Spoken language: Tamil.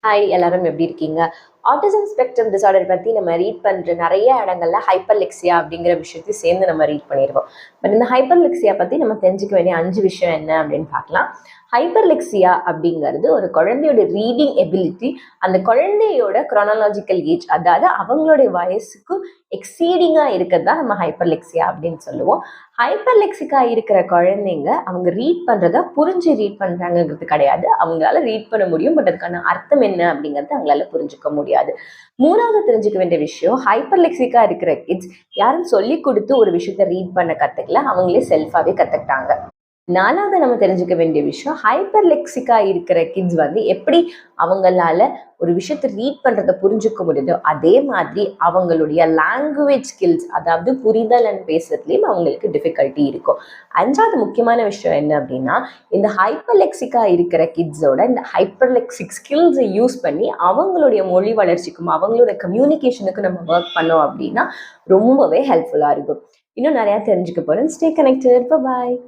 ஹாய் எல்லாரும் எப்படி இருக்கீங்க? ஆட்டிசம் ஸ்பெக்ட்ரம் டிசார்டர் பத்தி நம்ம ரீட் பண்ற நிறைய இடங்கள்ல ஹைப்பர்லெக்சியா அப்படிங்கிற விஷயத்தையும் சேர்ந்து நம்ம ரீட் பண்ணிருக்கோம். பட் இந்த ஹைப்பர்லெக்சியா பத்தி நம்ம தெரிஞ்சுக்க வேண்டிய 5 விஷயம் என்ன அப்படின்னு பார்க்கலாம். ஹைப்பர்லெக்சியா அப்படிங்கிறது ஒரு குழந்தையோட ரீடிங் எபிலிட்டி, அந்த குழந்தையோட குரோனாலஜிக்கல் ஏஜ், அதாவது அவங்களுடைய வயசுக்கு எக்ஸீடிங்கா இருக்கிறது தான் நம்ம ஹைப்பர்லெக்சியா அப்படின்னு சொல்லுவோம். ஹைப்பர்லெக்சிக்கா இருக்கிற குழந்தைங்க அவங்க ரீட் பண்றத புரிஞ்சு ரீட் பண்றாங்கிறது கிடையாது. அவங்களால ரீட் பண்ண முடியும், பட் அதுக்கான அர்த்தம் என்ன அப்படிங்கறது அவங்களால புரிஞ்சுக்க முடியாது. மூணாவது தெரிஞ்சுக்க வேண்டிய விஷயம், ஹைப்பர்லெக்சிக்கா இருக்கிற கிட்ஸ் யாரும் சொல்லி கொடுத்து ஒரு விஷயத்த ரீட் பண்ண கத்துக்கல, அவங்களே செல்ஃபாவே கத்துக்கிட்டாங்க. நாலாவது நம்ம தெரிஞ்சுக்க வேண்டிய விஷயம், ஹைப்பர்லெக்சிக்கா இருக்கிற கிட்ஸ் எப்படி அவங்களால ஒரு விஷயத்தை ரீட் பண்றதை புரிஞ்சுக்க முடியுதோ, அதே மாதிரி அவங்களுடைய லாங்குவேஜ் ஸ்கில்ஸ், அதாவது புரிதல் அண்ட் பேசுறதுலயும் அவங்களுக்கு டிஃபிகல்ட்டி இருக்கும். அஞ்சாவது முக்கியமான விஷயம் என்ன அப்படின்னா, இந்த ஹைப்பர்லெக்சிக்கா இருக்கிற கிட்ஸோட இந்த ஹைப்பர்லெக்சிக் ஸ்கில்ஸை யூஸ் பண்ணி அவங்களுடைய மொழி வளர்ச்சிக்கும் அவங்களோட கம்யூனிகேஷனுக்கும் நம்ம ஒர்க் பண்ணோம் அப்படின்னா ரொம்பவே ஹெல்ப்ஃபுல்லா இருக்கும். இன்னும் நிறைய தெரிஞ்சுக்க போறேன். Stay connected. பாய்.